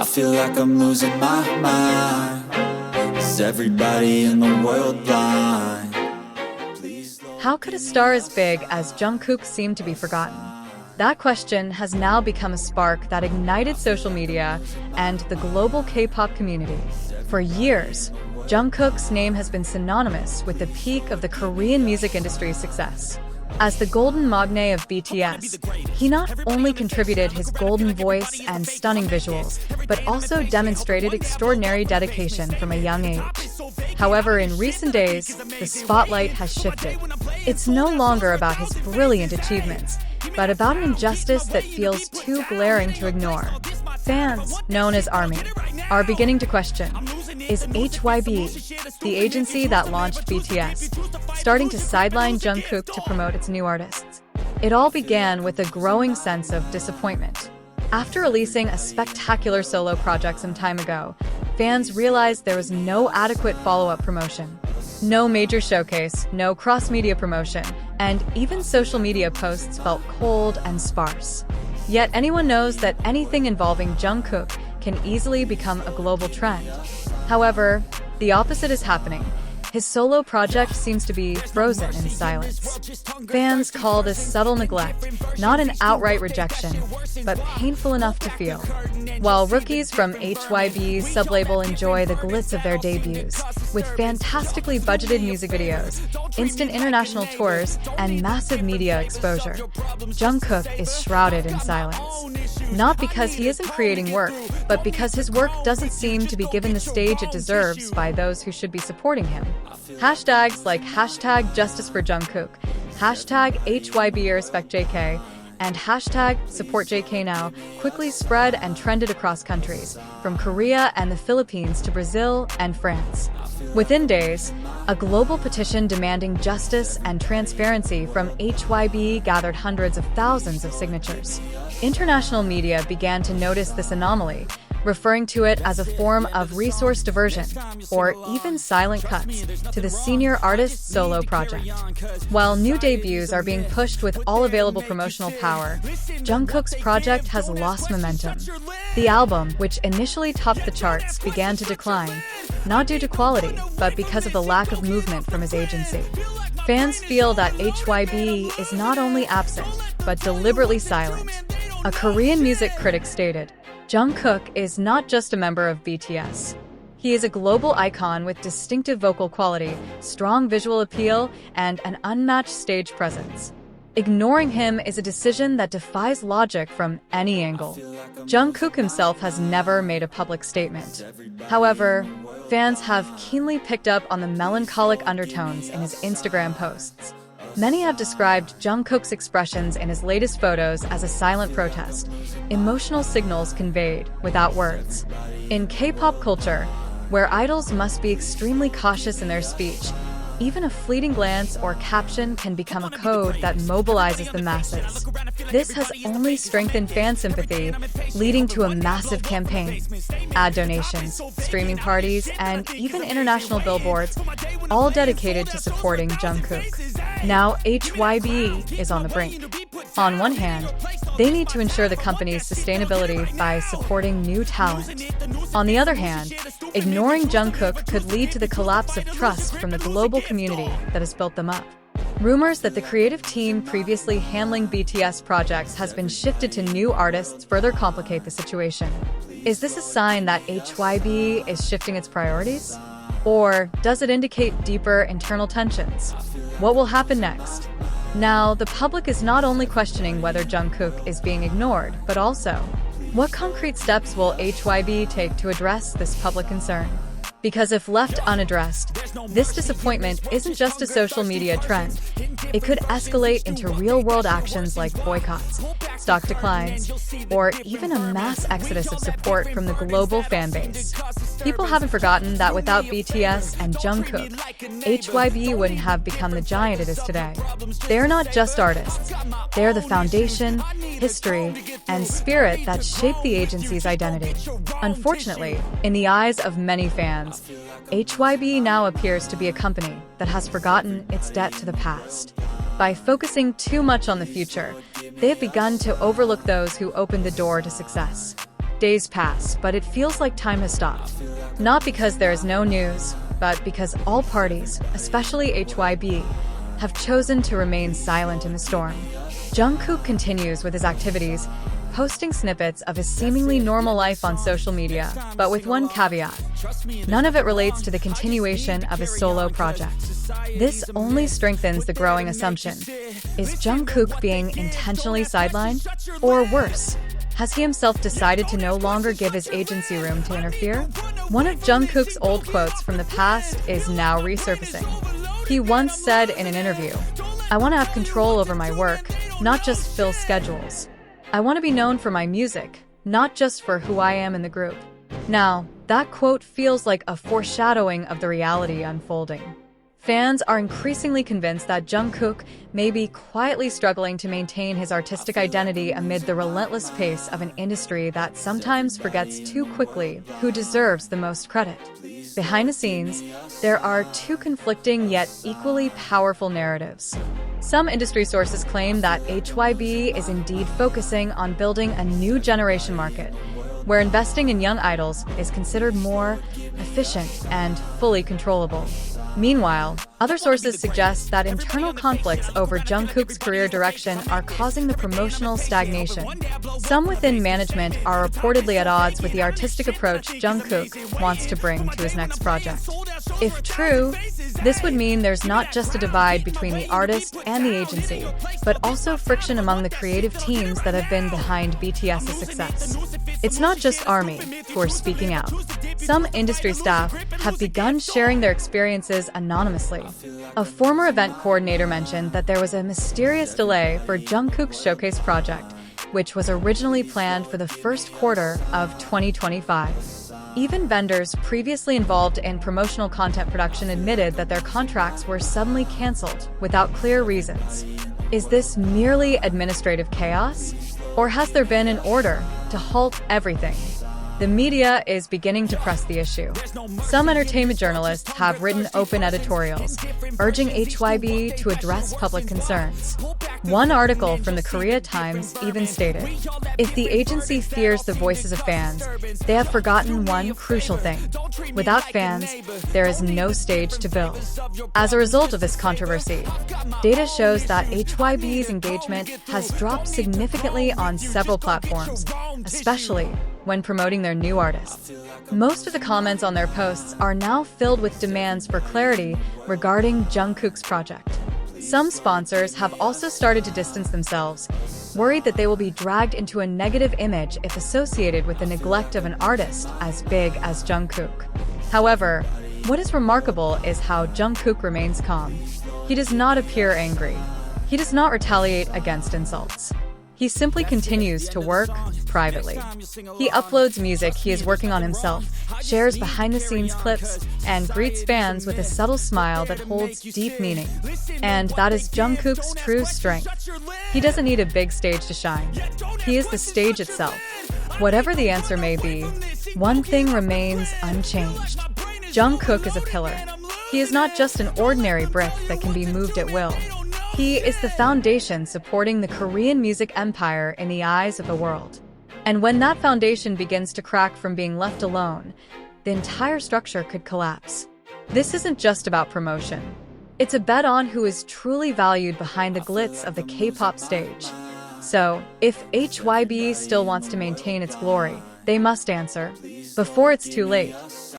I feel like I'm losing my mind. Is everybody in the world blind? How could a star as big as Jungkook seem to be forgotten? That question has now become a spark that ignited social media and the global K-pop community. For years, Jungkook's name has been synonymous with the peak of the Korean music industry's success. As the golden magne of BTS, he not only contributed his golden voice and stunning visuals, but also demonstrated extraordinary dedication from a young age. However, in recent days, the spotlight has shifted. It's no longer about his brilliant achievements, but about an injustice that feels too glaring to ignore. Fans, known as ARMY, are beginning to question, is HYBE, the agency that launched BTS, starting to sideline Jungkook to promote its new artists? It all began with a growing sense of disappointment. After releasing a spectacular solo project some time ago, fans realized there was no adequate follow-up promotion. No major showcase, no cross-media promotion, and even social media posts felt cold and sparse. Yet anyone knows that anything involving Jungkook can easily become a global trend. However, the opposite is happening. His solo project seems to be frozen in silence. Fans call this subtle neglect, not an outright rejection, but painful enough to feel. While rookies from HYBE's sublabel enjoy the glitz of their debuts, with fantastically budgeted music videos, instant international tours, and massive media exposure, Jungkook is shrouded in silence. Not because he isn't creating work, but because his work doesn't seem to be given the stage it deserves by those who should be supporting him. Hashtags like hashtag Justice for Jungkook, hashtag HYBE Respect JK, and hashtag Support JK Now quickly spread and trended across countries, from Korea and the Philippines to Brazil and France. Within days, a global petition demanding justice and transparency from HYBE gathered hundreds of thousands of signatures. International media began to notice this anomaly, referring to it as a form of resource diversion, or even silent cuts, to the senior artist's solo project. While new debuts are being pushed with all available promotional power, Jungkook's project has lost momentum. The album, which initially topped the charts, began to decline, not due to quality, but because of the lack of movement from his agency. Fans feel that HYBE is not only absent, but deliberately silent. A Korean music critic stated, "Jungkook is not just a member of BTS. He is a global icon with distinctive vocal quality, strong visual appeal, and an unmatched stage presence. Ignoring him is a decision that defies logic from any angle." Jungkook himself has never made a public statement. However, fans have keenly picked up on the melancholic undertones in his Instagram posts. Many have described Jungkook's expressions in his latest photos as a silent protest, emotional signals conveyed without words. In K-pop culture, where idols must be extremely cautious in their speech, even a fleeting glance or caption can become a code that mobilizes the masses. This has only strengthened fan sympathy, leading to a massive campaign. Ad donations, streaming parties, and even international billboards, all dedicated to supporting Jungkook. Now HYBE is on the brink. On one hand, they need to ensure the company's sustainability by supporting new talent. On the other hand, ignoring Jungkook could lead to the collapse of trust from the global community that has built them up. Rumors that the creative team previously handling BTS projects has been shifted to new artists further complicate the situation. Is this a sign that HYBE is shifting its priorities? Or does it indicate deeper internal tensions? What will happen next? Now, the public is not only questioning whether Jungkook is being ignored, but also, what concrete steps will HYBE take to address this public concern? Because if left unaddressed, this disappointment isn't just a social media trend. It could escalate into real-world actions like boycotts, stock declines, or even a mass exodus of support from the global fan base. People haven't forgotten that without BTS and Jungkook, HYBE wouldn't have become the giant it is today. They're not just artists. They're the foundation, history, and spirit that shape the agency's identity. Unfortunately, in the eyes of many fans, HYBE now appears to be a company that has forgotten its debt to the past. By focusing too much on the future, they have begun to overlook those who opened the door to success. Days pass, but it feels like time has stopped. Not because there is no news, but because all parties, especially HYBE, have chosen to remain silent in the storm. Jungkook continues with his activities, posting snippets of his seemingly normal life on social media, but with one caveat. None of it relates to the continuation of his solo project. This only strengthens the growing assumption. Is Jungkook being intentionally sidelined? Or worse, has he himself decided to no longer give his agency room to interfere? One of Jungkook's old quotes from the past is now resurfacing. He once said in an interview, "I want to have control over my work, not just fill schedules. I want to be known for my music, not just for who I am in the group." Now, that quote feels like a foreshadowing of the reality unfolding. Fans are increasingly convinced that Jungkook may be quietly struggling to maintain his artistic identity amid the relentless pace of an industry that sometimes forgets too quickly who deserves the most credit. Behind the scenes, there are two conflicting yet equally powerful narratives. Some industry sources claim that HYBE is indeed focusing on building a new generation market, where investing in young idols is considered more efficient and fully controllable. Meanwhile, other sources suggest that internal conflicts over Jungkook's career direction are causing the promotional stagnation. Some within management are reportedly at odds with the artistic approach Jungkook wants to bring to his next project. If true, this would mean there's not just a divide between the artist and the agency, but also friction among the creative teams that have been behind BTS's success. It's not just ARMY who are speaking out. Some industry staff have begun sharing their experiences anonymously. A former event coordinator mentioned that there was a mysterious delay for Jungkook's showcase project, which was originally planned for the first quarter of 2025. Even vendors previously involved in promotional content production admitted that their contracts were suddenly canceled without clear reasons. Is this merely administrative chaos? Or has there been an order to halt everything? The media is beginning to press the issue. Some entertainment journalists have written open editorials, urging HYBE to address public concerns. One article from the Korea Times even stated, "If the agency fears the voices of fans, they have forgotten one crucial thing. Without fans, there is no stage to build." As a result of this controversy, data shows that HYBE's engagement has dropped significantly on several platforms, especially when promoting their new artists. Most of the comments on their posts are now filled with demands for clarity regarding Jungkook's project. Some sponsors have also started to distance themselves, worried that they will be dragged into a negative image if associated with the neglect of an artist as big as Jungkook. However, what is remarkable is how Jungkook remains calm. He does not appear angry. He does not retaliate against insults. He simply continues to work privately. He uploads music he is working on himself, shares behind-the-scenes clips, and greets fans with a subtle smile that holds deep meaning. And that is Jungkook's true strength. He doesn't need a big stage to shine. He is the stage itself. Whatever the answer may be, one thing remains unchanged. Jungkook is a pillar. He is not just an ordinary brick that can be moved at will. He is the foundation supporting the Korean music empire in the eyes of the world. And when that foundation begins to crack from being left alone, the entire structure could collapse. This isn't just about promotion. It's a bet on who is truly valued behind the glitz of the K-pop stage. So, if HYBE still wants to maintain its glory, they must answer before it's too late.